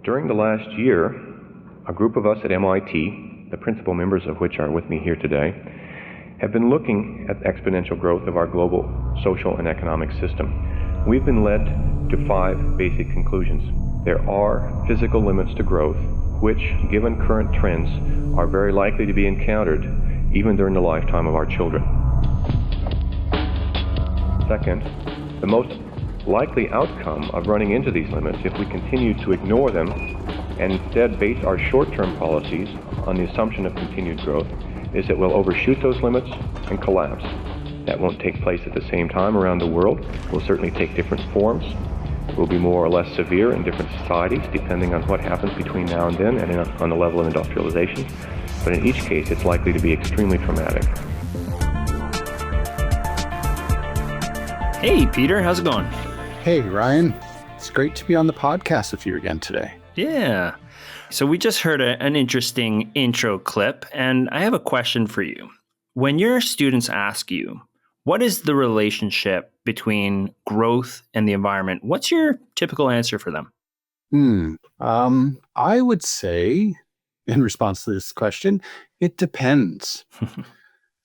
During the last year, a group of us at MIT, the principal members of which are with me here today, have been looking at exponential growth of our global social and economic system. We've been led to 5 basic conclusions. There are physical limits to growth, which, given current trends, are very likely to be encountered even during the lifetime of our children. Second, the most likely outcome of running into these limits, if we continue to ignore them and instead base our short-term policies on the assumption of continued growth, is that we'll overshoot those limits and collapse. That won't take place at the same time around the world. Will certainly take different forms. Will be more or less severe in different societies, depending on what happens between now and then and on the level of industrialization. But in each case, it's likely to be extremely traumatic. Hey, Peter, how's it going? Hey, Ryan. It's great to be on the podcast with you again today. Yeah. So we just heard an interesting intro clip, and I have a question for you. When your students ask you, what is the relationship between growth and the environment? What's your typical answer for them? I would say, in response to this question, it depends.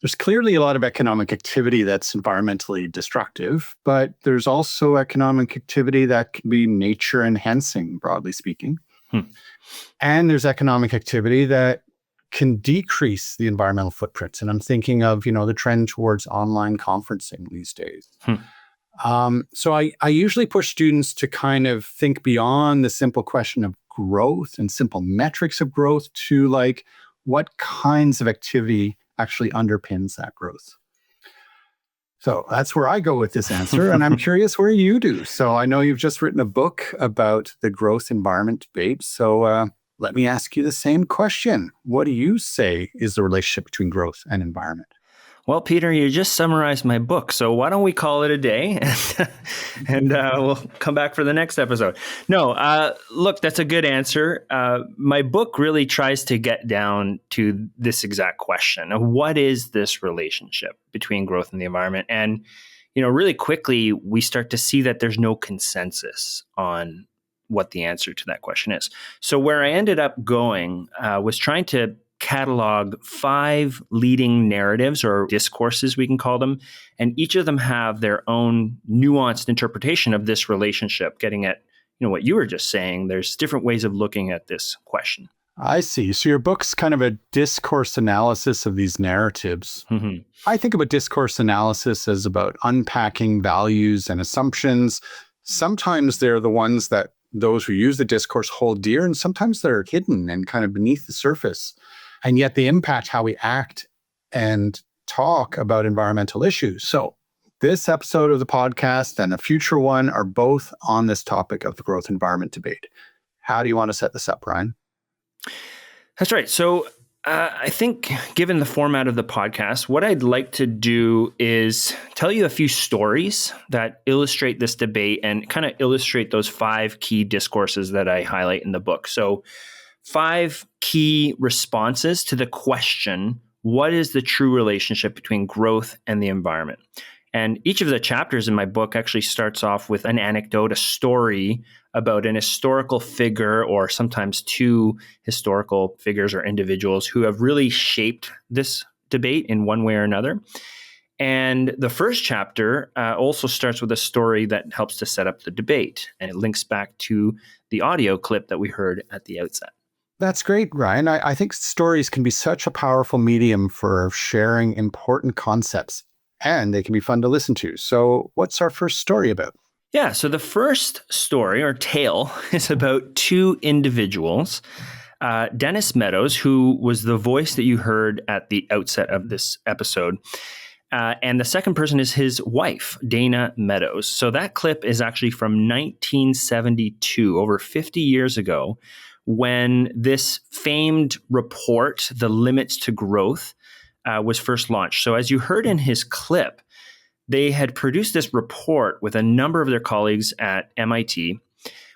There's clearly a lot of economic activity that's environmentally destructive, but there's also economic activity that can be nature enhancing, broadly speaking. And there's economic activity that can decrease the environmental footprint. And I'm thinking of, the trend towards online conferencing these days. So I usually push students to kind of think beyond the simple question of growth and simple metrics of growth to like what kinds of activity actually underpins that growth. So that's where I go with this answer. And I'm curious where you do. So I know you've just written a book about the growth environment debate. So let me ask you the same question. What do you say is the relationship between growth and environment? Well, Peter, you just summarized my book, so why don't we call it a day and we'll come back for the next episode. No, look, that's a good answer. My book really tries to get down to this exact question of what is this relationship between growth and the environment? And, really quickly, we start to see that there's no consensus on what the answer to that question is. So where I ended up going was trying to catalog 5 leading narratives or discourses, we can call them, and each of them have their own nuanced interpretation of this relationship, getting at what you were just saying. There's different ways of looking at this question. I see. So your book's kind of a discourse analysis of these narratives. Mm-hmm. I think about discourse analysis as about unpacking values and assumptions. Sometimes they're the ones that those who use the discourse hold dear, and sometimes they're hidden and kind of beneath the surface. And yet they impact how we act and talk about environmental issues. So this episode of the podcast and a future one are both on this topic of the growth environment debate. How do you want to set this up, Ryan? That's right. So I think given the format of the podcast, what I'd like to do is tell you a few stories that illustrate this debate and kind of illustrate those 5 key discourses that I highlight in the book. So 5 key responses to the question, what is the true relationship between growth and the environment? And each of the chapters in my book actually starts off with an anecdote, a story about an historical figure, or sometimes 2 historical figures or individuals who have really shaped this debate in one way or another. And the first chapter also starts with a story that helps to set up the debate, and it links back to the audio clip that we heard at the outset. That's great, Ryan. I think stories can be such a powerful medium for sharing important concepts, and they can be fun to listen to. So what's our first story about? Yeah, so the first story or tale is about 2 individuals. Dennis Meadows, who was the voice that you heard at the outset of this episode. And the second person is his wife, Dana Meadows. So that clip is actually from 1972, over 50 years ago, when this famed report, The Limits to Growth, was first launched. So as you heard in his clip, they had produced this report with a number of their colleagues at MIT,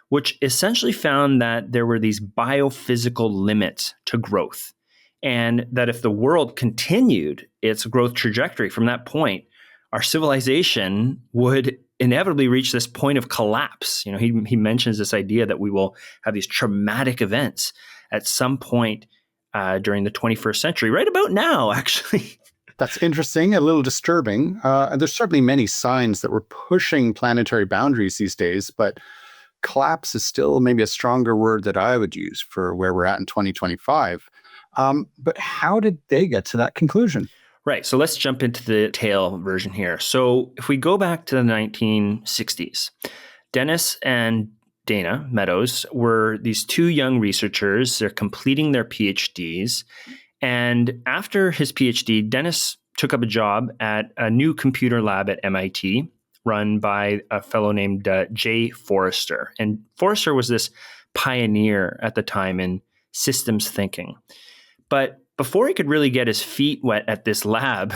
which essentially found that there were these biophysical limits to growth, and that if the world continued its growth trajectory from that point, our civilization would inevitably reach this point of collapse. He mentions this idea that we will have these traumatic events at some point during the 21st century, right about now, actually. That's interesting, a little disturbing. And there's certainly many signs that we're pushing planetary boundaries these days, but collapse is still maybe a stronger word that I would use for where we're at in 2025. But how did they get to that conclusion? Right. So let's jump into the tail version here. So if we go back to the 1960s, Dennis and Dana Meadows were these two young researchers. They're completing their PhDs. And after his PhD, Dennis took up a job at a new computer lab at MIT run by a fellow named Jay Forrester. And Forrester was this pioneer at the time in systems thinking. But before he could really get his feet wet at this lab,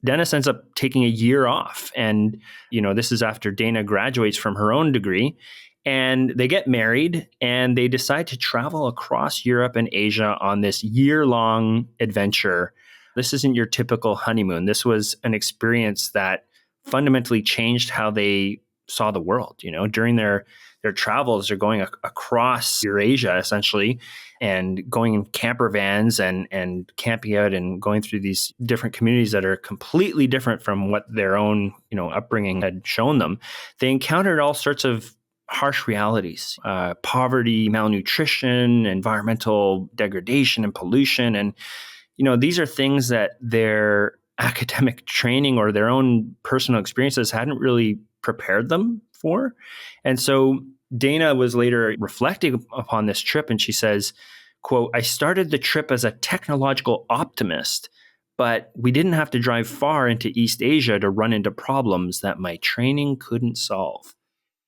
Dennis ends up taking a year off. And, this is after Dana graduates from her own degree. And they get married and they decide to travel across Europe and Asia on this year-long adventure. This isn't your typical honeymoon. This was an experience that fundamentally changed how they saw the world. During their travels, they're going across Eurasia, essentially, and going in camper vans and camping out and going through these different communities that are completely different from what their own, upbringing had shown them. They encountered all sorts of harsh realities, poverty, malnutrition, environmental degradation, and pollution. And, these are things that their academic training or their own personal experiences hadn't really prepared them for. And so Dana was later reflecting upon this trip, and she says, quote, "I started the trip as a technological optimist, but we didn't have to drive far into East Asia to run into problems that my training couldn't solve."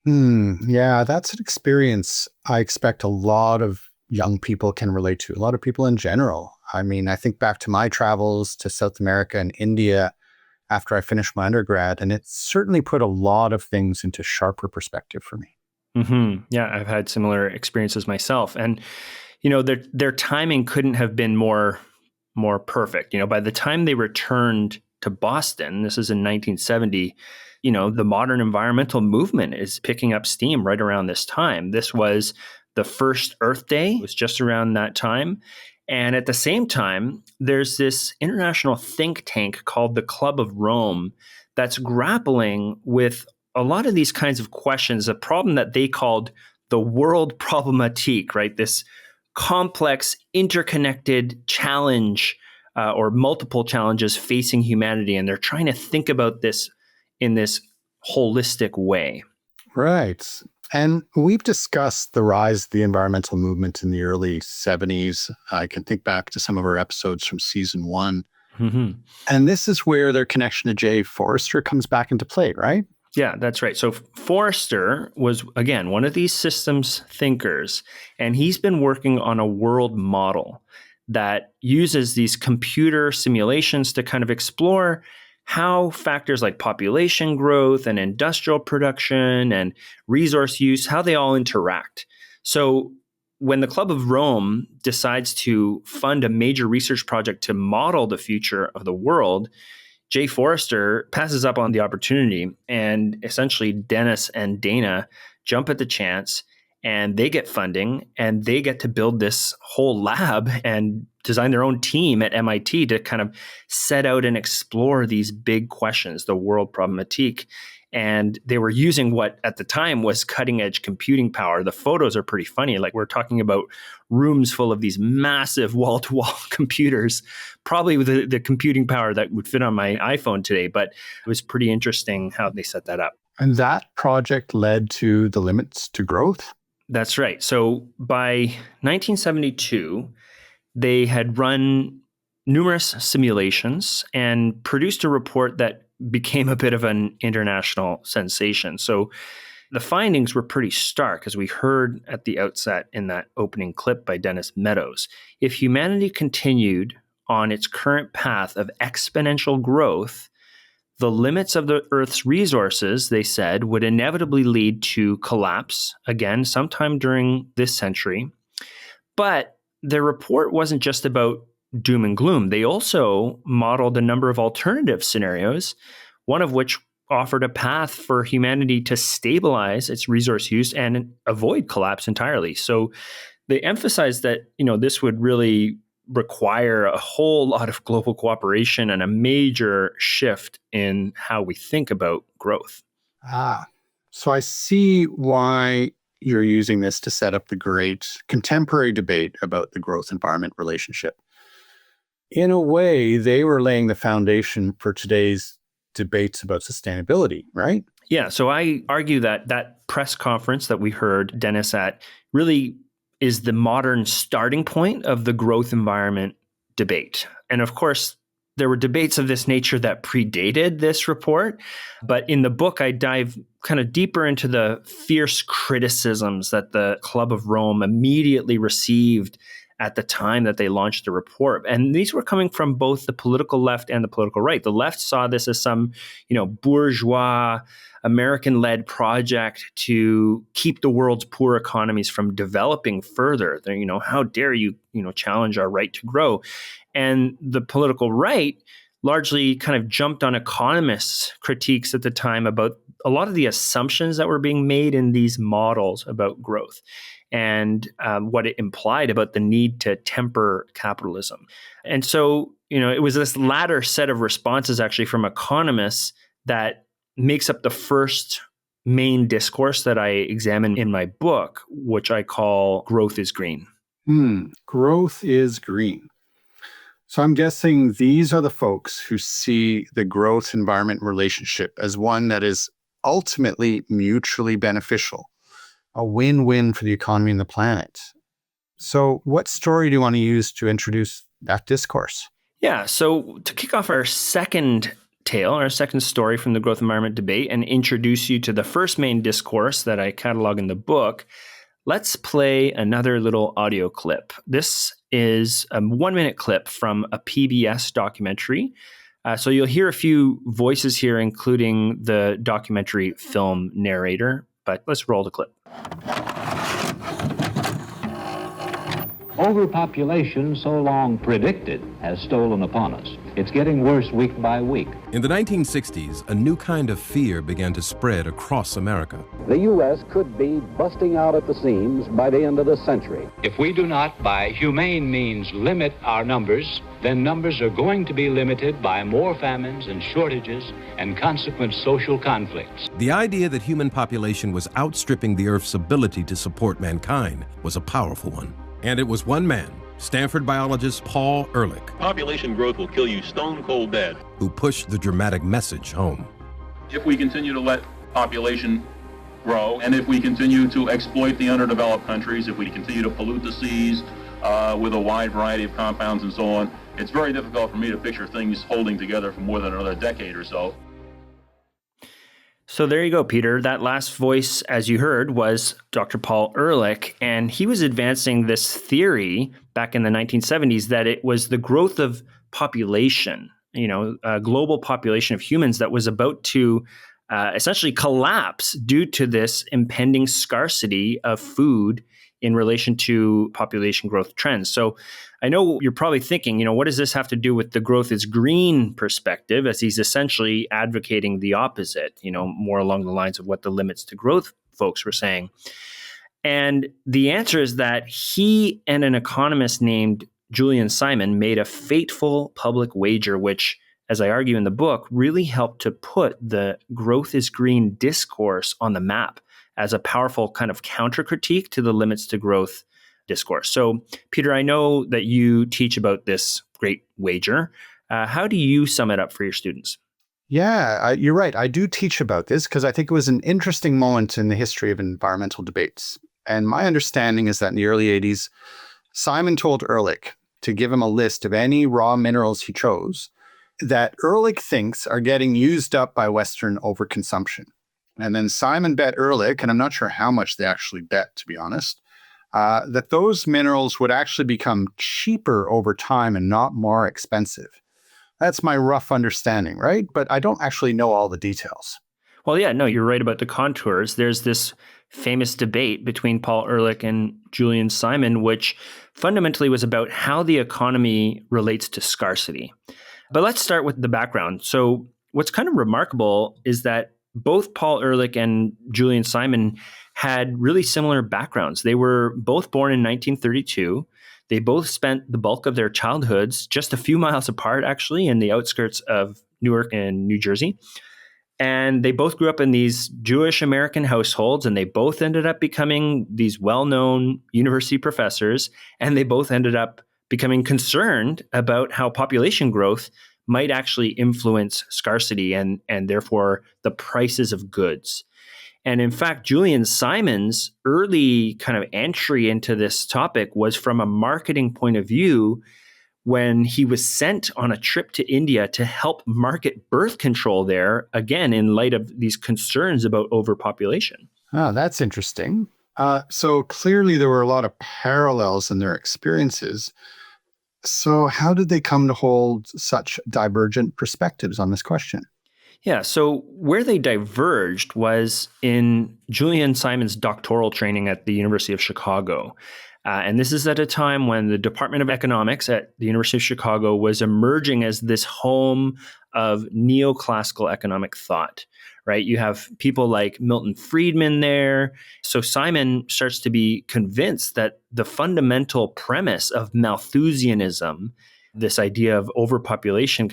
Yeah, that's an experience I expect a lot of young people can relate to, a lot of people in general. I mean, I think back to my travels to South America and India after I finished my undergrad, and it certainly put a lot of things into sharper perspective for me. Mm-hmm. Yeah, I've had similar experiences myself. And, their timing couldn't have been more perfect. By the time they returned to Boston, this is in 1970, the modern environmental movement is picking up steam right around this time. This was the first Earth Day. It was just around that time. And at the same time, there's this international think tank called the Club of Rome that's grappling with a lot of these kinds of questions, a problem that they called the world problematique, right? This complex, interconnected challenge or multiple challenges facing humanity. And they're trying to think about this in this holistic way. Right. And we've discussed the rise of the environmental movement in the early 70s. I can think back to some of our episodes from season 1. Mm-hmm. And this is where their connection to Jay Forrester comes back into play, right? Yeah, that's right. So Forrester was, again, one of these systems thinkers, and he's been working on a world model that uses these computer simulations to kind of explore how factors like population growth and industrial production and resource use, how they all interact. So when the Club of Rome decides to fund a major research project to model the future of the world, Jay Forrester passes up on the opportunity, and essentially Dennis and Dana jump at the chance, and they get funding, and they get to build this whole lab and design their own team at MIT to kind of set out and explore these big questions, the world problematique. And they were using what at the time was cutting edge computing power. The photos are pretty funny. Like, we're talking about rooms full of these massive wall to wall computers, probably with the computing power that would fit on my iPhone today. But it was pretty interesting how they set that up. And that project led to the Limits to Growth? That's right. So by 1972, they had run numerous simulations and produced a report that became a bit of an international sensation. So the findings were pretty stark, as we heard at the outset in that opening clip by Dennis Meadows. If humanity continued on its current path of exponential growth, the limits of the Earth's resources, they said, would inevitably lead to collapse, again, sometime during this century. But their report wasn't just about doom and gloom. They also modeled a number of alternative scenarios, one of which offered a path for humanity to stabilize its resource use and avoid collapse entirely. So they emphasized that, this would really require a whole lot of global cooperation and a major shift in how we think about growth. So I see why you're using this to set up the great contemporary debate about the growth-environment relationship. In a way, they were laying the foundation for today's debates about sustainability, right? Yeah, so I argue that press conference that we heard Dennis at really is the modern starting point of the growth environment debate. And of course, there were debates of this nature that predated this report. But in the book, I dive kind of deeper into the fierce criticisms that the Club of Rome immediately received at the time that they launched the report. And these were coming from both the political left and the political right. The left saw this as some, bourgeois, American-led project to keep the world's poor economies from developing further. How dare you, challenge our right to grow? And the political right largely kind of jumped on economists' critiques at the time about a lot of the assumptions that were being made in these models about growth and what it implied about the need to temper capitalism. And so, it was this latter set of responses actually from economists that makes up the first main discourse that I examine in my book, which I call Growth is Green. Growth is green. So I'm guessing these are the folks who see the growth-environment relationship as one that is ultimately mutually beneficial, a win-win for the economy and the planet. So what story do you want to use to introduce that discourse? Yeah, so to kick off our second tale, our second story from the growth environment debate, and introduce you to the first main discourse that I catalog in the book, let's play another little audio clip. This is a 1-minute clip from a PBS documentary. So you'll hear a few voices here, including the documentary film narrator, but let's roll the clip. Overpopulation, so long predicted, has stolen upon us. It's getting worse week by week. In the 1960s, a new kind of fear began to spread across America. The U.S. could be busting out at the seams by the end of the century. If we do not, by humane means, limit our numbers, then numbers are going to be limited by more famines and shortages and consequent social conflicts. The idea that human population was outstripping the Earth's ability to support mankind was a powerful one. And it was one man, Stanford biologist Paul Ehrlich, population growth will kill you stone cold dead, who pushed the dramatic message home. If we continue to let population grow, and if we continue to exploit the underdeveloped countries, if we continue to pollute the seas with a wide variety of compounds and so on, it's very difficult for me to picture things holding together for more than another decade or so. So there you go, Peter. That last voice, as you heard, was Dr. Paul Ehrlich, and he was advancing this theory back in the 1970s that it was the growth of population, a global population of humans that was about to essentially collapse due to this impending scarcity of food in relation to population growth trends. So I know you're probably thinking, what does this have to do with the growth is green perspective, as he's essentially advocating the opposite, more along the lines of what the limits to growth folks were saying. And the answer is that he and an economist named Julian Simon made a fateful public wager, which, as I argue in the book, really helped to put the growth is green discourse on the map as a powerful kind of counter critique to the limits to growth discourse. So, Peter, I know that you teach about this great wager. How do you sum it up for your students? Yeah, you're right. I do teach about this because I think it was an interesting moment in the history of environmental debates. And my understanding is that in the early 80s, Simon told Ehrlich to give him a list of any raw minerals he chose that Ehrlich thinks are getting used up by Western overconsumption. And then Simon bet Ehrlich, and I'm not sure how much they actually bet, to be honest, that those minerals would actually become cheaper over time and not more expensive. That's my rough understanding, right? But I don't actually know all the details. Well, yeah, no, you're right about the contours. There's this famous debate between Paul Ehrlich and Julian Simon, which fundamentally was about how the economy relates to scarcity. But let's start with the background. So what's kind of remarkable is that both Paul Ehrlich and Julian Simon had really similar backgrounds. They were both born in 1932. They both spent the bulk of their childhoods just a few miles apart, actually, in the outskirts of Newark and New Jersey. And they both grew up in these Jewish American households, and they both ended up becoming these well-known university professors, and they both ended up becoming concerned about how population growth might actually influence scarcity and therefore the prices of goods. And in fact, Julian Simon's early kind of entry into this topic was from a marketing point of view when he was sent on a trip to India to help market birth control there, again, in light of these concerns about overpopulation. Oh, that's interesting. So clearly there were a lot of parallels in their experiences. So how did they come to hold such divergent perspectives on this question? Yeah, so where they diverged was in Julian Simon's doctoral training at the University of Chicago. And this is at a time when the Department of Economics at the University of Chicago was emerging as this home of neoclassical economic thought, right? You have people like Milton Friedman there. So Simon starts to be convinced that the fundamental premise of Malthusianism, this idea of overpopulation,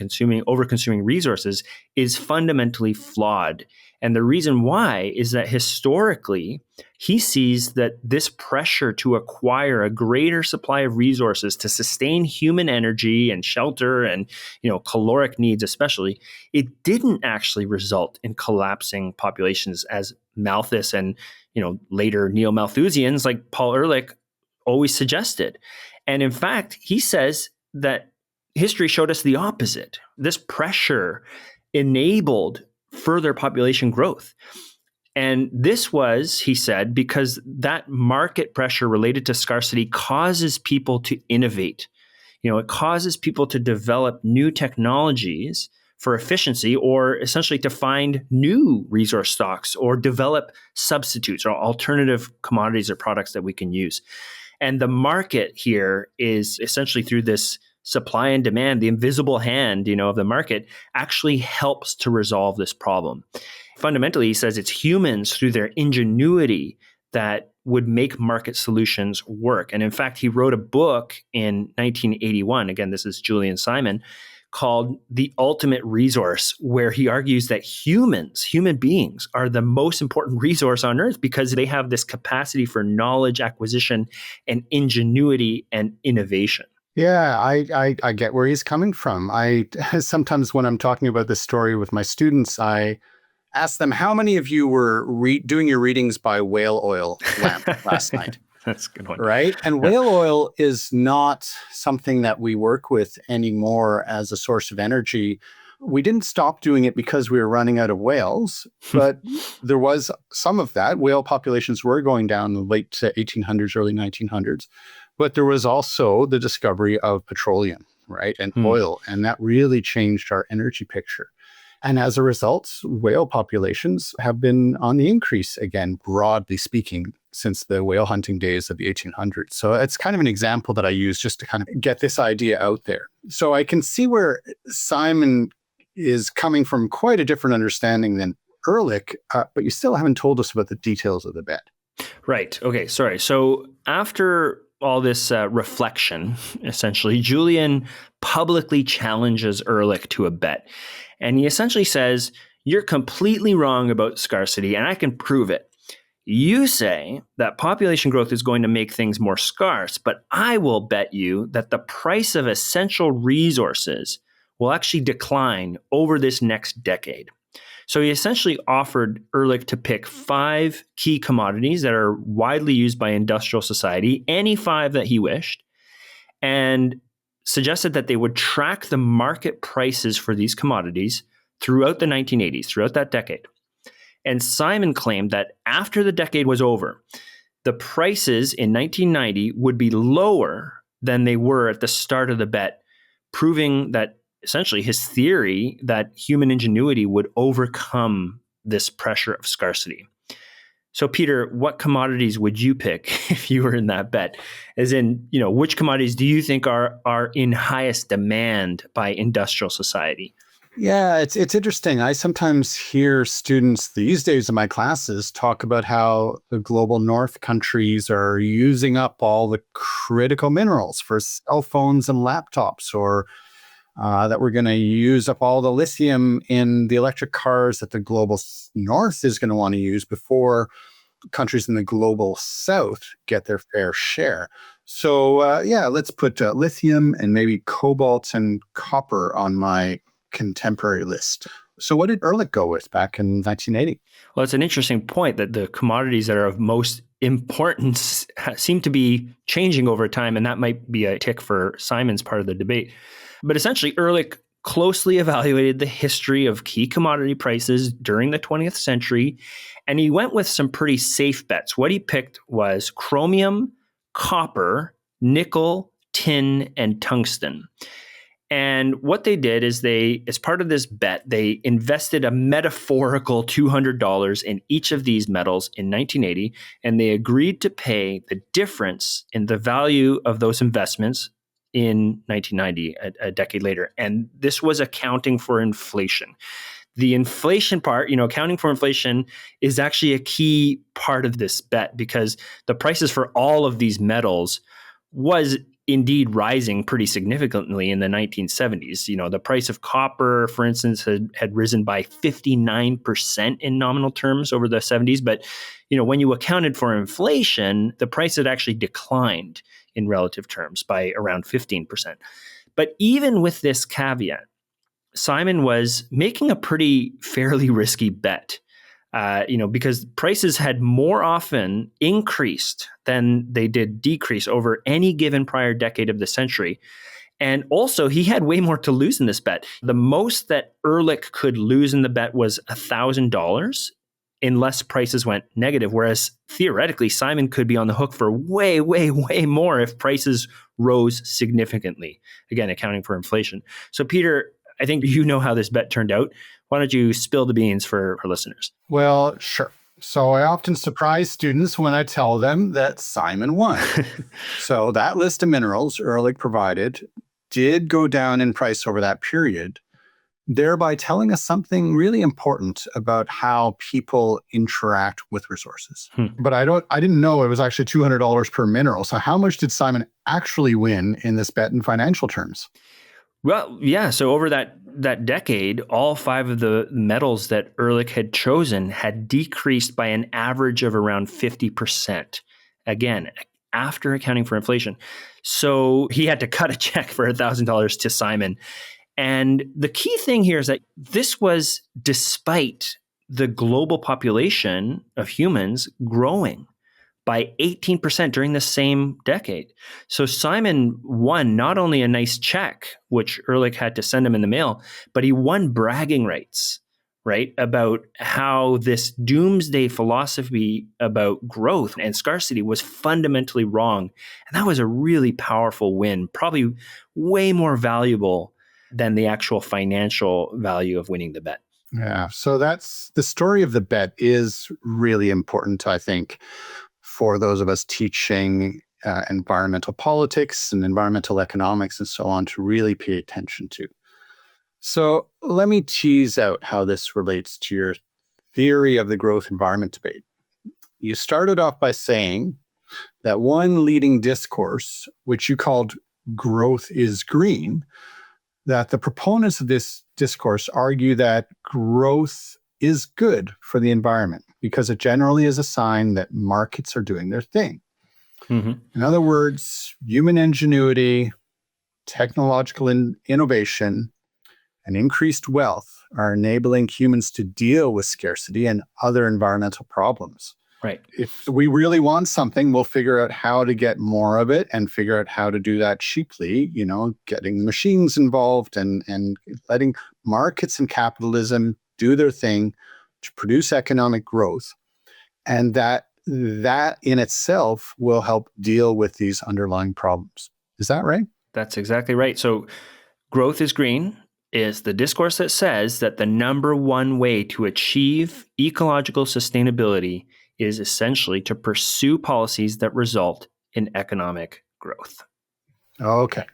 over-consuming resources, is fundamentally flawed. And the reason why is that historically, he sees that this pressure to acquire a greater supply of resources to sustain human energy and shelter and, caloric needs especially, it didn't actually result in collapsing populations as Malthus and, later neo-Malthusians like Paul Ehrlich always suggested. And in fact, he says that history showed us the opposite. This pressure enabled further population growth. And this was, he said, because that market pressure related to scarcity causes people to innovate. It causes people to develop new technologies for efficiency, or essentially to find new resource stocks or develop substitutes or alternative commodities or products that we can use. And the market here is essentially through this supply and demand, the invisible hand, of the market actually helps to resolve this problem. Fundamentally, he says it's humans through their ingenuity that would make market solutions work. And in fact, he wrote a book in 1981, again, this is Julian Simon, called The Ultimate Resource, where he argues that human beings, are the most important resource on earth because they have this capacity for knowledge acquisition and ingenuity and innovation. Yeah, I get where he's coming from. Sometimes when I'm talking about this story with my students, I ask them, how many of you were doing your readings by whale oil lamp last night? That's a good one. Right? And whale oil is not something that we work with anymore as a source of energy. We didn't stop doing it because we were running out of whales, but there was some of that. Whale populations were going down in the late 1800s, early 1900s. But there was also the discovery of petroleum, right, and oil, and that really changed our energy picture. And as a result, whale populations have been on the increase again, broadly speaking, since the whale hunting days of the 1800s. So it's kind of an example that I use just to kind of get this idea out there. So I can see where Simon is coming from quite a different understanding than Ehrlich, but you still haven't told us about the details of the bet. Right. Okay. Sorry. So after all this reflection, essentially, Julian publicly challenges Ehrlich to a bet. And he essentially says, you're completely wrong about scarcity, and I can prove it. You say that population growth is going to make things more scarce, but I will bet you that the price of essential resources will actually decline over this next decade. So he essentially offered Ehrlich to pick 5 key commodities that are widely used by industrial society, any 5 that he wished, and suggested that they would track the market prices for these commodities throughout the 1980s, throughout that decade. And Simon claimed that after the decade was over, the prices in 1990 would be lower than they were at the start of the bet, proving that essentially his theory that human ingenuity would overcome this pressure of scarcity. So, Peter, what commodities would you pick if you were in that bet? As in, which commodities do you think are in highest demand by industrial society? Yeah, it's interesting. I sometimes hear students these days in my classes talk about how the global north countries are using up all the critical minerals for cell phones and laptops, or that we're going to use up all the lithium in the electric cars that the global north is going to want to use before countries in the global south get their fair share. So yeah, let's put lithium and maybe cobalt and copper on my contemporary list. So what did Ehrlich go with back in 1980? Well, it's an interesting point that the commodities that are of most importance seem to be changing over time, and that might be a tick for Simon's part of the debate. But essentially, Ehrlich closely evaluated the history of key commodity prices during the 20th century, and he went with some pretty safe bets. What he picked was chromium, copper, nickel, tin, and tungsten. And what they did is as part of this bet, they invested a metaphorical $200 in each of these metals in 1980, and they agreed to pay the difference in the value of those investments in 1990, a decade later. And this was accounting for inflation. The inflation part, accounting for inflation is actually a key part of this bet, because the prices for all of these metals was indeed rising pretty significantly in the 1970s. The price of copper, for instance, had risen by 59% in nominal terms over the 70s. But, when you accounted for inflation, the price had actually declined in relative terms by around 15%. But even with this caveat, Simon was making a pretty fairly risky bet. Because prices had more often increased than they did decrease over any given prior decade of the century. And also, he had way more to lose in this bet. The most that Ehrlich could lose in the bet was $1,000 unless prices went negative, whereas theoretically, Simon could be on the hook for way, way, way more if prices rose significantly, again, accounting for inflation. So, Peter, I think you know how this bet turned out. Why don't you spill the beans for our listeners? Well, sure. So I often surprise students when I tell them that Simon won. So that list of minerals Ehrlich provided did go down in price over that period, thereby telling us something really important about how people interact with resources. But I didn't know it was actually $200 per mineral. So how much did Simon actually win in this bet in financial terms? Well, yeah. So over that decade, all 5 of the metals that Ehrlich had chosen had decreased by an average of around 50%. Again, after accounting for inflation. So he had to cut a check for $1,000 to Simon. And the key thing here is that this was despite the global population of humans growing by 18% during the same decade. So Simon won not only a nice check, which Ehrlich had to send him in the mail, but he won bragging rights, right? About how this doomsday philosophy about growth and scarcity was fundamentally wrong. And that was a really powerful win, probably way more valuable than the actual financial value of winning the bet. Yeah. So that's the story of the bet is really important, I think, for those of us teaching environmental politics and environmental economics and so on to really pay attention to. So let me tease out how this relates to your theory of the growth environment debate. You started off by saying that one leading discourse, which you called growth is green, that the proponents of this discourse argue that growth is good for the environment because it generally is a sign that markets are doing their thing. Mm-hmm. In other words, human ingenuity, technological innovation, and increased wealth are enabling humans to deal with scarcity and other environmental problems. Right. If we really want something, we'll figure out how to get more of it and figure out how to do that cheaply, getting machines involved and letting markets and capitalism do their thing to produce economic growth. And that in itself will help deal with these underlying problems. Is that right? That's exactly right. So growth is green is the discourse that says that the number one way to achieve ecological sustainability is essentially to pursue policies that result in economic growth. Okay.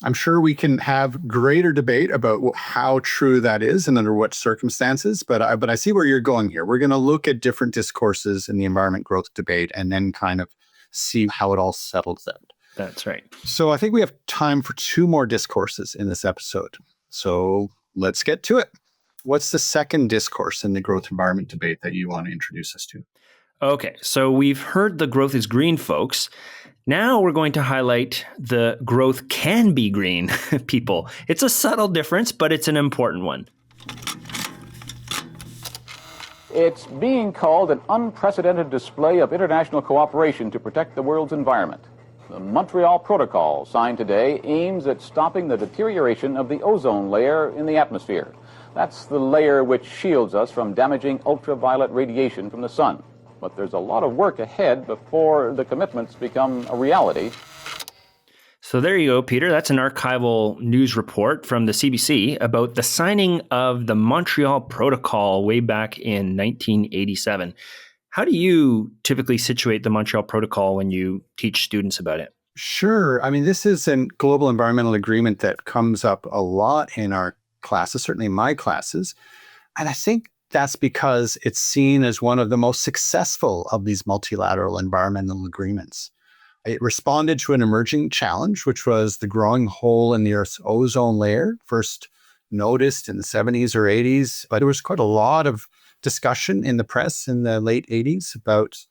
I'm sure we can have greater debate about how true that is and under what circumstances, but I see where you're going here. We're going to look at different discourses in the environment growth debate and then kind of see how it all settles out. That's right. So I think we have time for 2 more discourses in this episode. So let's get to it. What's the second discourse in the growth environment debate that you want to introduce us to? Okay, so we've heard the growth is green, folks. Now we're going to highlight the growth can be green, people. It's a subtle difference, but it's an important one. It's being called an unprecedented display of international cooperation to protect the world's environment. The Montreal Protocol, signed today, aims at stopping the deterioration of the ozone layer in the atmosphere. That's the layer which shields us from damaging ultraviolet radiation from the sun. But there's a lot of work ahead before the commitments become a reality. So there you go, Peter. That's an archival news report from the CBC about the signing of the Montreal Protocol way back in 1987. How do you typically situate the Montreal Protocol when you teach students about it? Sure. I mean, this is a global environmental agreement that comes up a lot in our classes, certainly in my classes. And I think that's because it's seen as one of the most successful of these multilateral environmental agreements. It responded to an emerging challenge, which was the growing hole in the Earth's ozone layer, first noticed in the 70s or 80s. But there was quite a lot of discussion in the press in the late 80s about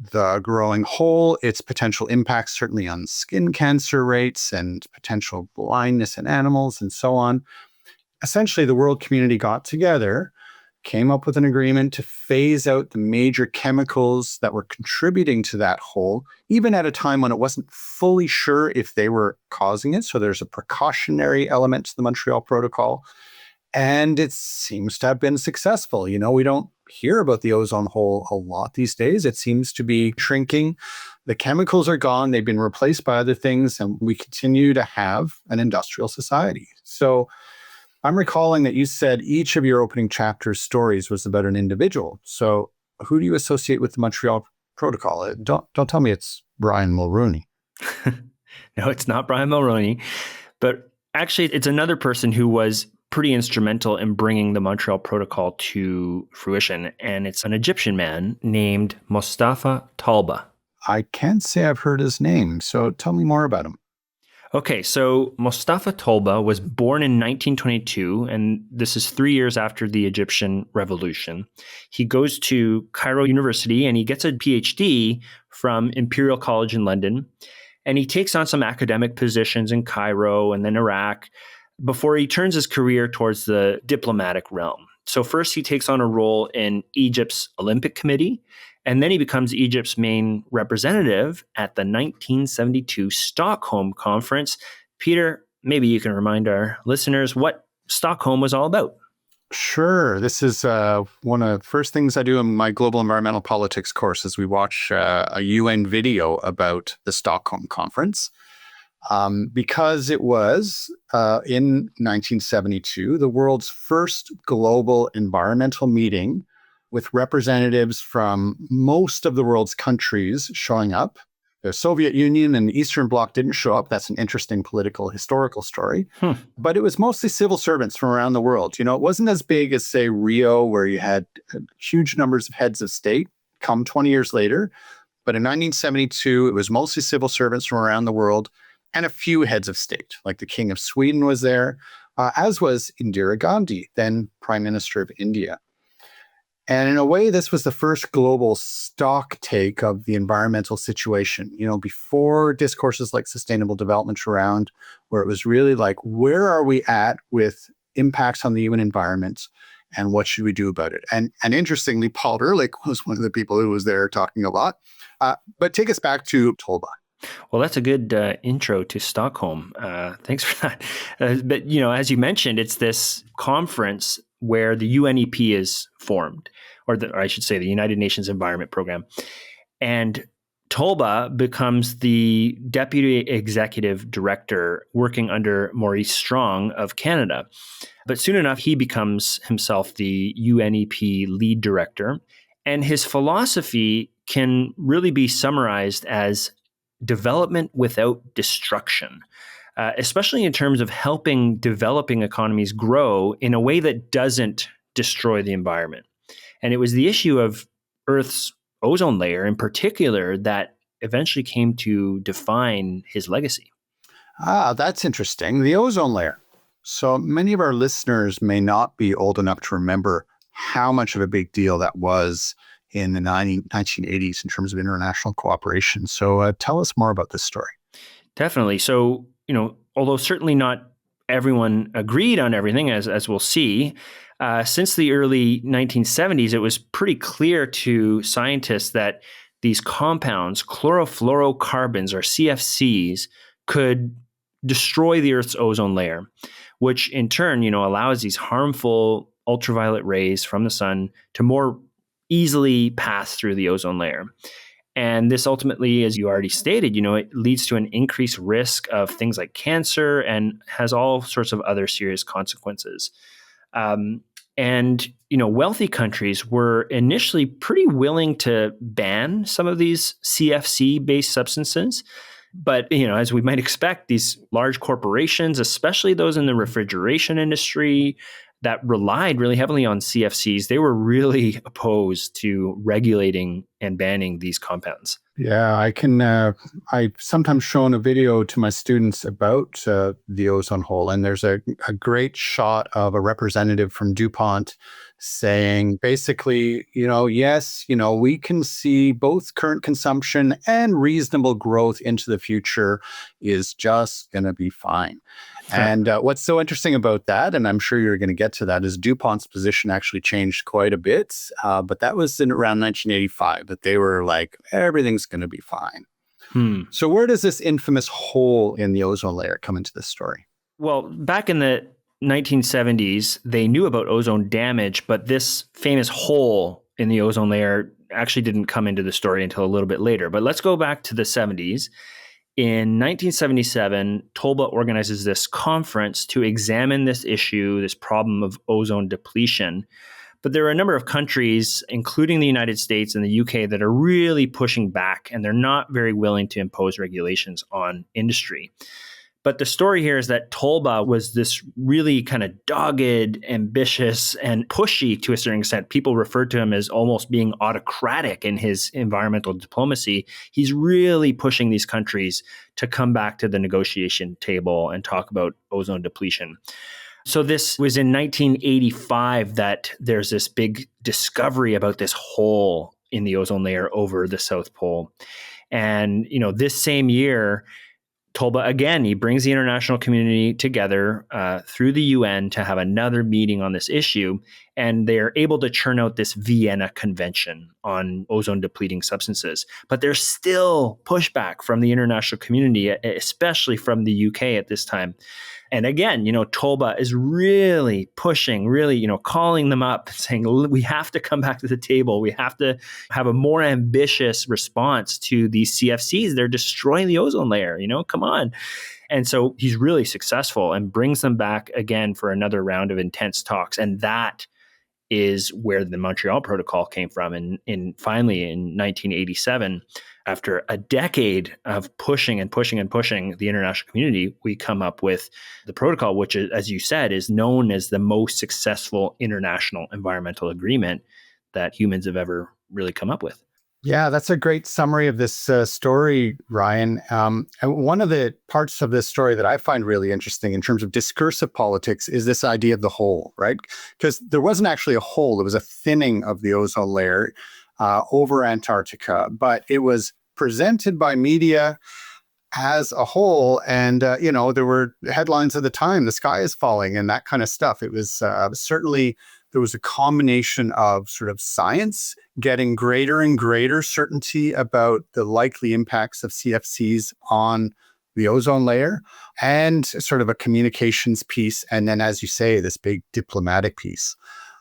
the growing hole, its potential impacts certainly on skin cancer rates and potential blindness in animals and so on. Essentially, the world community got together, came up with an agreement to phase out the major chemicals that were contributing to that hole, even at a time when it wasn't fully sure if they were causing it. So there's a precautionary element to the Montreal Protocol. And it seems to have been successful. You know, we don't hear about the ozone hole a lot these days. It seems to be shrinking. The chemicals are gone. They've been replaced by other things, and we continue to have an industrial society. So I'm recalling that you said each of your opening chapter stories was about an individual. So who do you associate with the Montreal Protocol? Don't tell me it's Brian Mulroney. No, it's not Brian Mulroney. But actually, it's another person who was pretty instrumental in bringing the Montreal Protocol to fruition. And it's an Egyptian man named Mostafa Talba. I can't say I've heard his name. So tell me more about him. Okay, so Mostafa Talba was born in 1922, and this is 3 years after the Egyptian Revolution. He goes to Cairo University, and he gets a PhD from Imperial College in London, and he takes on some academic positions in Cairo and then Iraq before he turns his career towards the diplomatic realm. So first, he takes on a role in Egypt's Olympic Committee, and then he becomes Egypt's main representative at the 1972 Stockholm Conference. Peter, maybe you can remind our listeners what Stockholm was all about. Sure. This is one of the first things I do in my global environmental politics course is we watch a UN video about the Stockholm Conference. Because it was, in 1972, the world's first global environmental meeting with representatives from most of the world's countries showing up. The Soviet Union and the Eastern Bloc didn't show up. That's an interesting political, historical story. But it was mostly civil servants from around the world. You know, it wasn't as big as, say, Rio, where you had huge numbers of heads of state come 20 years later. But in 1972, it was mostly civil servants from around the world and a few heads of state, like the King of Sweden was there, as was Indira Gandhi, then Prime Minister of India. And in a way, this was the first global stock take of the environmental situation. You know, before discourses like sustainable development were around, where it was really like, where are we at with impacts on the human environment and what should we do about it? And interestingly, Paul Ehrlich was one of the people who was there talking a lot. But take us back to Talba. Well, that's a good intro to Stockholm. Thanks for that. But, you know, as you mentioned, it's this conference where the UNEP is formed, or I should say the United Nations Environment Program. And Talba becomes the deputy executive director working under Maurice Strong of Canada. But soon enough, he becomes himself the UNEP lead director. And his philosophy can really be summarized as development without destruction. especially in terms of helping developing economies grow in a way that doesn't destroy the environment. And it was the issue of Earth's ozone layer in particular that eventually came to define his legacy. That's interesting. The ozone layer. So many of our listeners may not be old enough to remember how much of a big deal that was in the 1980s in terms of international cooperation. So tell us more about this story. Definitely. So, although certainly not everyone agreed on everything, as we'll see, since the early 1970s, it was pretty clear to scientists that these compounds, chlorofluorocarbons or CFCs, could destroy the Earth's ozone layer, which in turn, allows these harmful ultraviolet rays from the sun to more easily pass through the ozone layer. And this ultimately, as you already stated, it leads to an increased risk of things like cancer and has all sorts of other serious consequences. Wealthy countries were initially pretty willing to ban some of these CFC-based substances. But, as we might expect, these large corporations, especially those in the refrigeration industry that relied really heavily on CFCs, they were really opposed to regulating and banning these compounds. Yeah, I've sometimes shown a video to my students about the ozone hole, and there's a great shot of a representative from DuPont saying basically, yes, we can see both current consumption and reasonable growth into the future is just going to be fine. And what's so interesting about that, and I'm sure you're going to get to that, is DuPont's position actually changed quite a bit. But that was in around 1985 that they were like, everything's going to be fine. So where does this infamous hole in the ozone layer come into this story? Well, back in the 1970s, they knew about ozone damage, but this famous hole in the ozone layer actually didn't come into the story until a little bit later. But let's go back to the 70s. In 1977, Tolba organizes this conference to examine this issue, this problem of ozone depletion. But there are a number of countries, including the United States and the UK, that are really pushing back, and they're not very willing to impose regulations on industry. But the story here is that Tolba was this really kind of dogged, ambitious, and pushy to a certain extent. People referred to him as almost being autocratic in his environmental diplomacy. He's really pushing these countries to come back to the negotiation table and talk about ozone depletion. So this was in 1985 that there's this big discovery about this hole in the ozone layer over the South Pole. And, this same year, Tolba, again, he brings the international community together through the UN to have another meeting on this issue, and they're able to churn out this Vienna Convention on ozone-depleting substances. But there's still pushback from the international community, especially from the UK at this time. And again, Tolba is really pushing, really, calling them up, saying, we have to come back to the table. We have to have a more ambitious response to these CFCs. They're destroying the ozone layer, come on. And so he's really successful and brings them back again for another round of intense talks. And that is where the Montreal Protocol came from. And finally, in 1987, after a decade of pushing the international community, we come up with the protocol, which, as you said, is known as the most successful international environmental agreement that humans have ever really come up with. Yeah, that's a great summary of this story, Ryan. And one of the parts of this story that I find really interesting in terms of discursive politics is this idea of the hole, right? Because there wasn't actually a hole. There was a thinning of the ozone layer over Antarctica, but it was presented by media as a whole. And, there were headlines at the time, the sky is falling and that kind of stuff. It was certainly, there was a combination of sort of science getting greater and greater certainty about the likely impacts of CFCs on the ozone layer and sort of a communications piece. And then, as you say, this big diplomatic piece.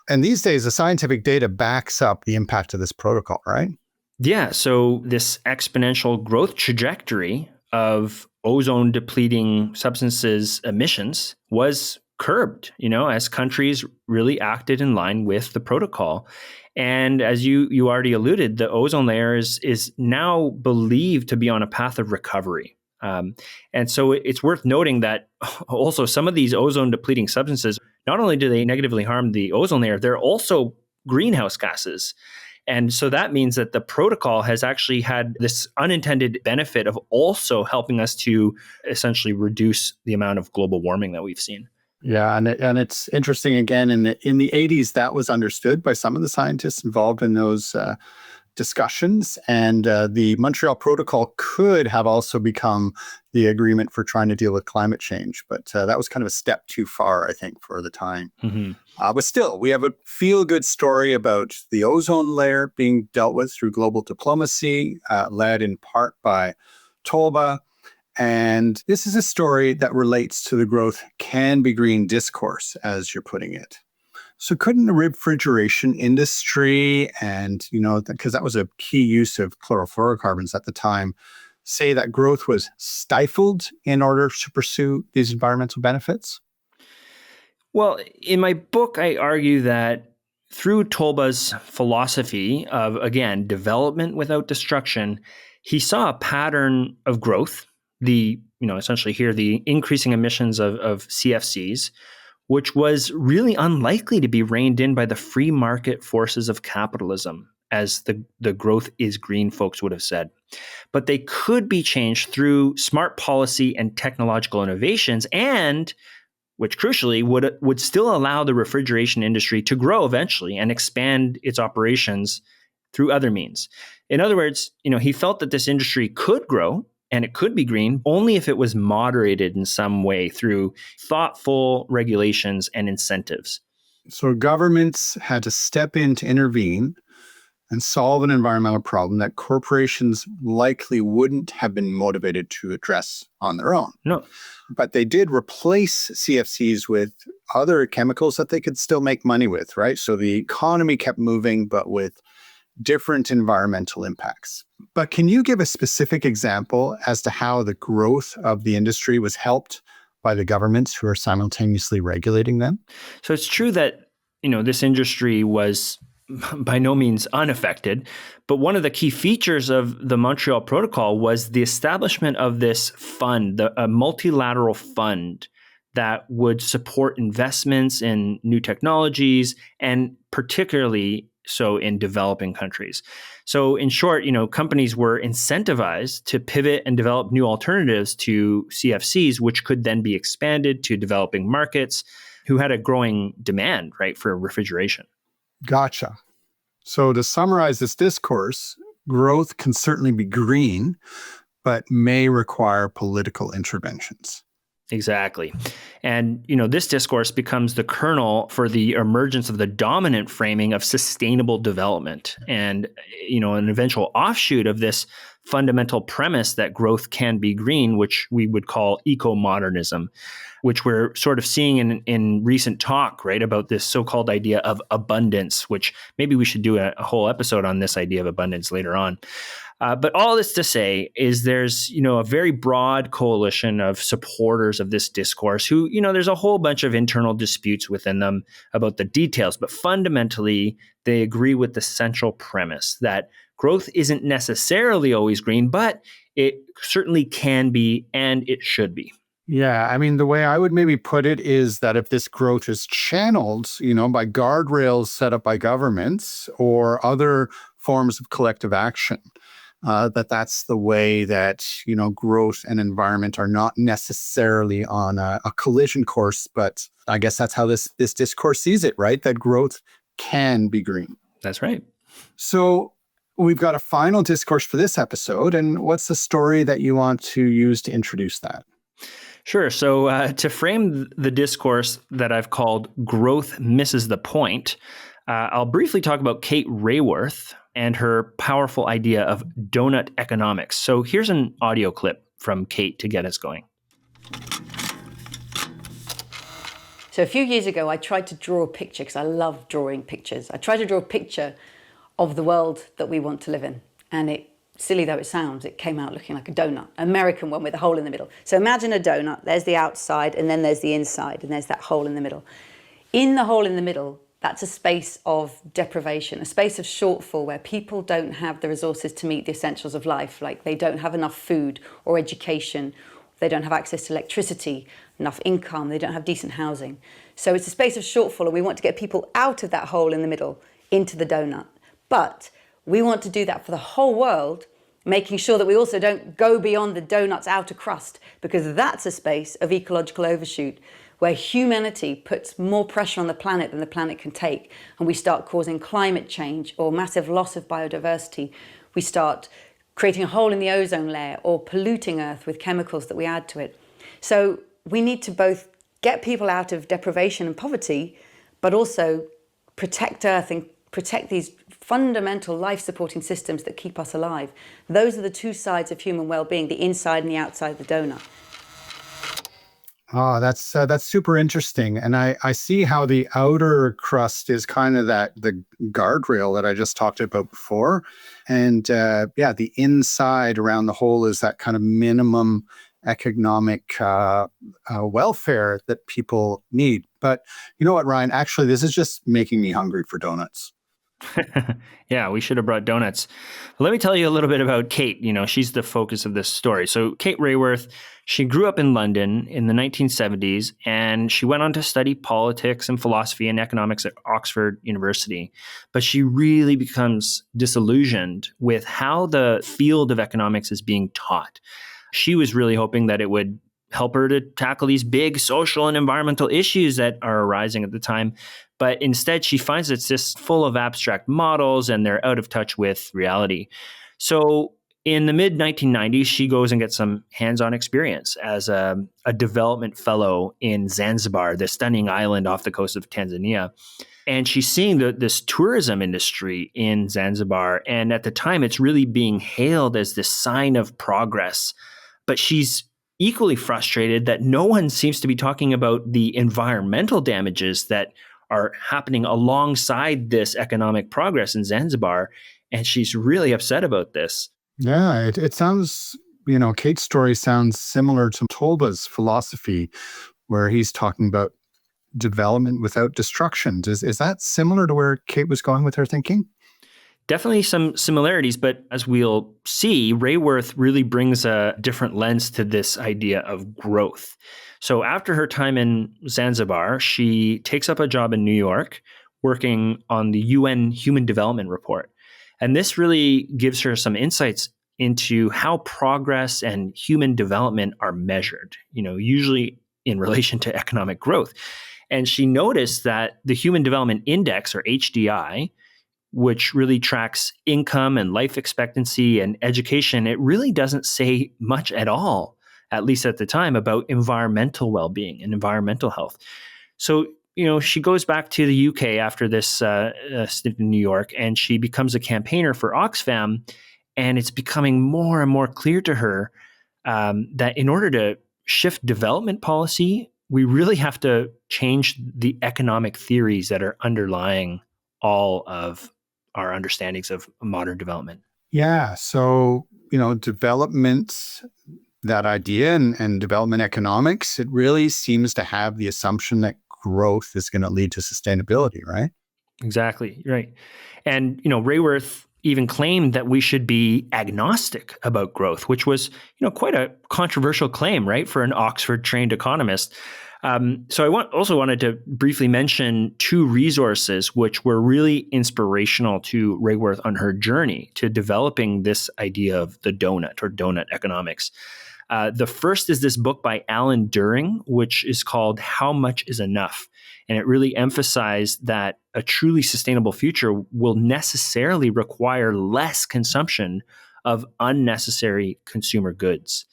And these days, the scientific data backs up the impact of this protocol, right? Yeah. So this exponential growth trajectory of ozone depleting substances emissions was curbed, as countries really acted in line with the protocol. And as you already alluded, the ozone layer is now believed to be on a path of recovery. And so it's worth noting that also some of these ozone depleting substances, not only do they negatively harm the ozone layer, they're also greenhouse gases. And so that means that the protocol has actually had this unintended benefit of also helping us to essentially reduce the amount of global warming that we've seen. Yeah, and it's interesting again in the 80s that was understood by some of the scientists involved in those discussions, and the Montreal Protocol could have also become the agreement for trying to deal with climate change, but that was kind of a step too far, I think, for the time. Mm-hmm. But still, we have a feel-good story about the ozone layer being dealt with through global diplomacy, led in part by Tolba. And this is a story that relates to the growth can be green discourse, as you're putting it. So couldn't the refrigeration industry, and, because that was a key use of chlorofluorocarbons at the time, say that growth was stifled in order to pursue these environmental benefits? Well, in my book, I argue that through Tolba's philosophy of, again, development without destruction, he saw a pattern of growth, essentially here, the increasing emissions of CFCs, which was really unlikely to be reined in by the free market forces of capitalism, as the growth is green folks would have said. But they could be changed through smart policy and technological innovations, and which crucially would still allow the refrigeration industry to grow eventually and expand its operations through other means. In other words, he felt that this industry could grow and it could be green only if it was moderated in some way through thoughtful regulations and incentives. So governments had to step in to intervene and solve an environmental problem that corporations likely wouldn't have been motivated to address on their own. No. But they did replace CFCs with other chemicals that they could still make money with, right? So the economy kept moving, but with different environmental impacts. But can you give a specific example as to how the growth of the industry was helped by the governments who are simultaneously regulating them? So it's true that, this industry was by no means unaffected, but one of the key features of the Montreal Protocol was the establishment of this fund, a multilateral fund that would support investments in new technologies, and particularly so in developing countries. So in short, companies were incentivized to pivot and develop new alternatives to CFCs, which could then be expanded to developing markets who had a growing demand, right, for refrigeration. Gotcha. So to summarize this discourse, growth can certainly be green, but may require political interventions. Exactly. And, this discourse becomes the kernel for the emergence of the dominant framing of sustainable development and, an eventual offshoot of this fundamental premise that growth can be green, which we would call eco-modernism, which we're sort of seeing in recent talk, right, about this so-called idea of abundance, which maybe we should do a whole episode on this idea of abundance later on. But all this to say is there's, a very broad coalition of supporters of this discourse who, there's a whole bunch of internal disputes within them about the details, but fundamentally they agree with the central premise that growth isn't necessarily always green, but it certainly can be and it should be. Yeah, the way I would maybe put it is that if this growth is channeled, by guardrails set up by governments or other forms of collective action, that's the way that, growth and environment are not necessarily on a collision course, but I guess that's how this discourse sees it, right? That growth can be green. That's right. So we've got a final discourse for this episode, and what's the story that you want to use to introduce that? Sure. So to frame the discourse that I've called Growth Misses the Point, I'll briefly talk about Kate Raworth and her powerful idea of donut economics. So here's an audio clip from Kate to get us going. So a few years ago, I tried to draw a picture because I love drawing pictures. I tried to draw a picture of the world that we want to live in. And it, silly though it sounds, it came out looking like a donut, American one with a hole in the middle. So imagine a donut, there's the outside and then there's the inside and there's that hole in the middle. In the hole in the middle That's a space of deprivation, a space of shortfall where people don't have the resources to meet the essentials of life, like they don't have enough food or education, they don't have access to electricity, enough income, they don't have decent housing. So it's a space of shortfall, and we want to get people out of that hole in the middle into the donut. But we want to do that for the whole world, making sure that we also don't go beyond the donut's outer crust, because that's a space of ecological overshoot where humanity puts more pressure on the planet than the planet can take, and we start causing climate change or massive loss of biodiversity. We start creating a hole in the ozone layer or polluting Earth with chemicals that we add to it. So we need to both get people out of deprivation and poverty, but also protect Earth and protect these fundamental life-supporting systems that keep us alive. Those are the two sides of human well-being, the inside and the outside of the donut. Oh, that's super interesting. And I see how the outer crust is kind of the guardrail that I just talked about before. And the inside around the hole is that kind of minimum economic welfare that people need. But you know what, Ryan? Actually, this is just making me hungry for donuts. Yeah, we should have brought donuts. But let me tell you a little bit about Kate. She's the focus of this story. So Kate Raworth, she grew up in London in the 1970s, and she went on to study politics and philosophy and economics at Oxford University. But she really becomes disillusioned with how the field of economics is being taught. She was really hoping that it would help her to tackle these big social and environmental issues that are arising at the time. But instead, she finds it's just full of abstract models and they're out of touch with reality. So in the mid-1990s, she goes and gets some hands-on experience as a development fellow in Zanzibar, the stunning island off the coast of Tanzania. And she's seeing this tourism industry in Zanzibar. And at the time, it's really being hailed as this sign of progress. But she's equally frustrated that no one seems to be talking about the environmental damages that are happening alongside this economic progress in Zanzibar. And she's really upset about this. Yeah, it sounds, Kate's story sounds similar to Tolba's philosophy, where he's talking about development without destruction. Is that similar to where Kate was going with her thinking? Definitely some similarities, but as we'll see, Raworth really brings a different lens to this idea of growth. So after her time in Zanzibar, she takes up a job in New York working on the UN Human Development Report. And this really gives her some insights into how progress and human development are measured, usually in relation to economic growth. And she noticed that the Human Development Index, or HDI, which really tracks income and life expectancy and education, it really doesn't say much at all, at least at the time, about environmental well-being and environmental health. So, she goes back to the UK after this stint in New York, and she becomes a campaigner for Oxfam. And it's becoming more and more clear to her that in order to shift development policy, we really have to change the economic theories that are underlying all of our understandings of modern development. Yeah. So, development, that idea and development economics, it really seems to have the assumption that growth is going to lead to sustainability, right? Exactly. Right. And, Raworth even claimed that we should be agnostic about growth, which was, quite a controversial claim, right, for an Oxford-trained economist. So I also wanted to briefly mention two resources which were really inspirational to Raworth on her journey to developing this idea of the donut or donut economics. The first is this book by Alan During, which is called How Much is Enough? And it really emphasized that a truly sustainable future will necessarily require less consumption of unnecessary consumer goods.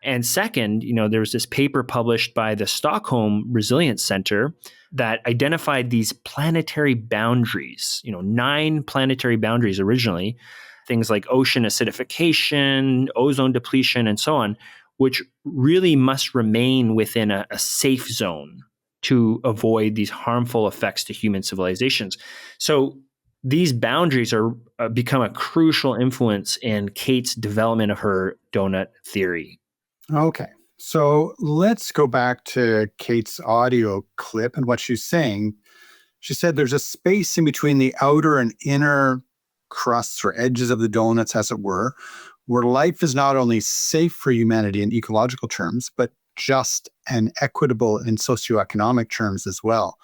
And second, there was this paper published by the Stockholm Resilience Center that identified these planetary boundaries, 9 planetary boundaries originally, things like ocean acidification, ozone depletion, and so on, which really must remain within a safe zone to avoid these harmful effects to human civilizations. So these boundaries are become a crucial influence in Kate's development of her donut theory. Okay. So let's go back to Kate's audio clip and what she's saying. She said there's a space in between the outer and inner crusts or edges of the donuts, as it were, where life is not only safe for humanity in ecological terms, but just and equitable in socioeconomic terms as well.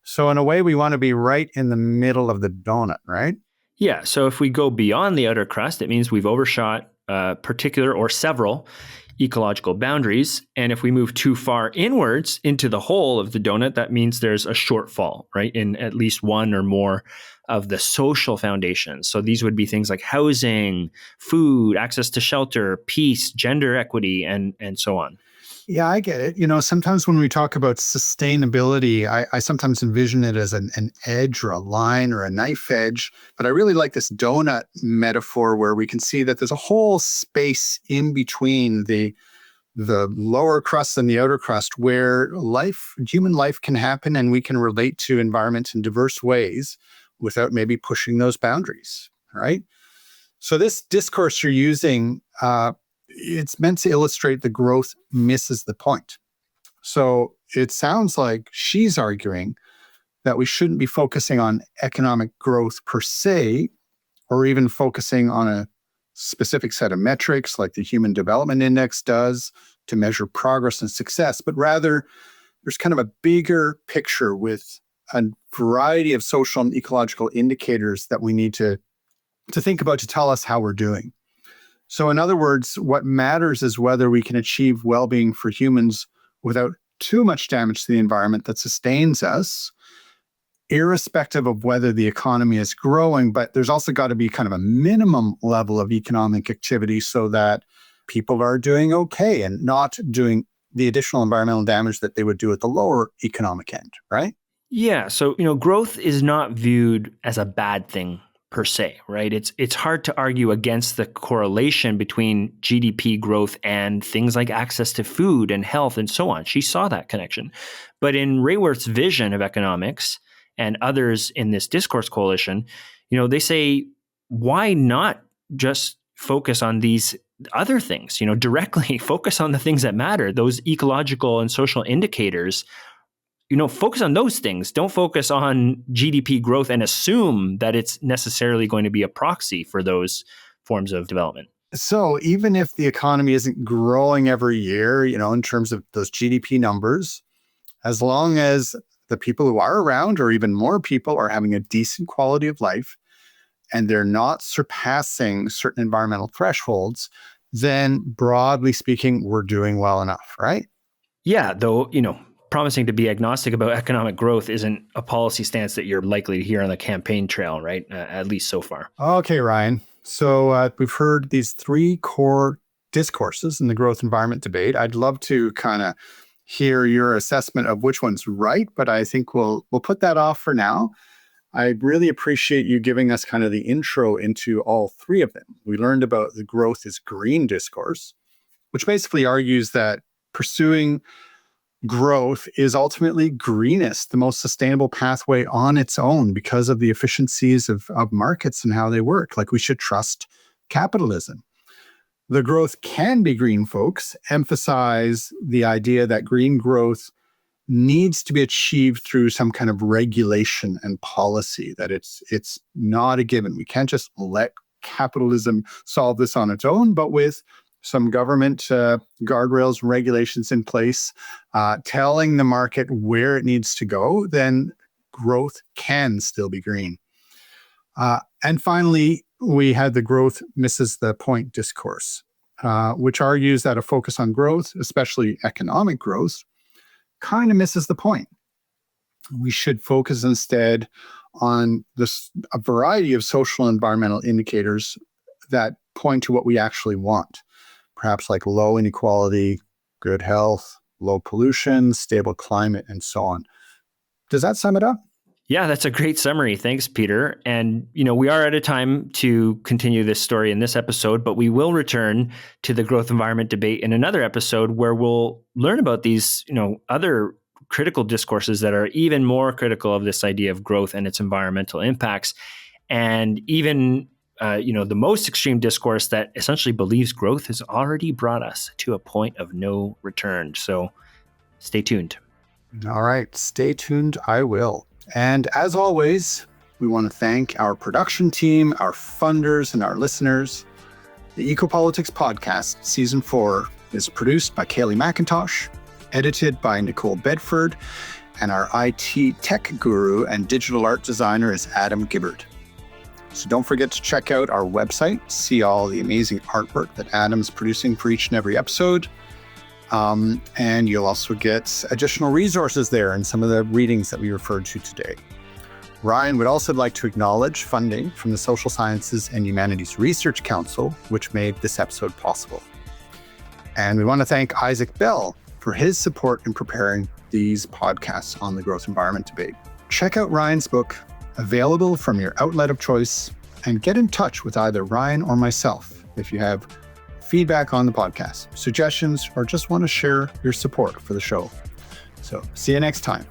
So in a way, we want to be right in the middle of the donut, right? Yeah. So if we go beyond the outer crust, it means we've overshot particular or several ecological boundaries. And if we move too far inwards into the whole of the donut, that means there's a shortfall, right, in at least one or more of the social foundations. So these would be things like housing, food, access to shelter, peace, gender equity, and so on. Yeah, I get it. Sometimes when we talk about sustainability, I sometimes envision it as an edge or a line or a knife edge. But I really like this donut metaphor where we can see that there's a whole space in between the lower crust and the outer crust where human life can happen, and we can relate to environment in diverse ways without maybe pushing those boundaries, right? So this discourse you're using, it's meant to illustrate the growth misses the point. So it sounds like she's arguing that we shouldn't be focusing on economic growth per se, or even focusing on a specific set of metrics like the Human Development Index does to measure progress and success, but rather there's kind of a bigger picture with a variety of social and ecological indicators that we need to think about to tell us how we're doing. So in other words, what matters is whether we can achieve well-being for humans without too much damage to the environment that sustains us, irrespective of whether the economy is growing. But there's also got to be kind of a minimum level of economic activity so that people are doing okay and not doing the additional environmental damage that they would do at the lower economic end, right? Yeah. So, growth is not viewed as a bad thing per se, right? It's hard to argue against the correlation between GDP growth and things like access to food and health and so on. She saw that connection. But in Rayworth's vision of economics and others in this discourse coalition, they say, why not just focus on these other things, directly focus on the things that matter, those ecological and social indicators. Focus on those things. Don't focus on GDP growth and assume that it's necessarily going to be a proxy for those forms of development. So even if the economy isn't growing every year, in terms of those GDP numbers, as long as the people who are around or even more people are having a decent quality of life and they're not surpassing certain environmental thresholds, then broadly speaking, we're doing well enough, right? Yeah, though, promising to be agnostic about economic growth isn't a policy stance that you're likely to hear on the campaign trail, right? At least so far. Okay, Ryan. So we've heard these three core discourses in the growth environment debate. I'd love to kind of hear your assessment of which one's right, but I think we'll put that off for now. I really appreciate you giving us kind of the intro into all three of them. We learned about the growth is green discourse, which basically argues that pursuing growth is ultimately greenest, the most sustainable pathway on its own because of the efficiencies of markets and how they work. Like, we should trust capitalism. The growth can be green folks emphasize the idea that green growth needs to be achieved through some kind of regulation and policy, that it's not a given. We can't just let capitalism solve this on its own, but with some government guardrails and regulations in place, telling the market where it needs to go, then growth can still be green. And finally, we had the growth misses the point discourse, which argues that a focus on growth, especially economic growth, kind of misses the point. We should focus instead on a variety of social and environmental indicators that point to what we actually want. Perhaps like low inequality, good health, low pollution, stable climate, and so on. Does that sum it up? Yeah, that's a great summary. Thanks, Peter. And, we are out of time to continue this story in this episode, but we will return to the growth environment debate in another episode where we'll learn about these, other critical discourses that are even more critical of this idea of growth and its environmental impacts. And even the most extreme discourse that essentially believes growth has already brought us to a point of no return. So stay tuned. All right. Stay tuned. I will. And as always, we want to thank our production team, our funders, and our listeners. The Ecopolitics Podcast, Season 4, is produced by Kaylee McIntosh, edited by Nicole Bedford, and our IT tech guru and digital art designer is Adam Gibbard. So don't forget to check out our website, see all the amazing artwork that Adam's producing for each and every episode. And you'll also get additional resources there and some of the readings that we referred to today. Ryan would also like to acknowledge funding from the Social Sciences and Humanities Research Council, which made this episode possible. And we want to thank Isaac Bell for his support in preparing these podcasts on the growth environment debate. Check out Ryan's book, available from your outlet of choice, and get in touch with either Ryan or myself if you have feedback on the podcast, suggestions, or just want to share your support for the show. So see you next time.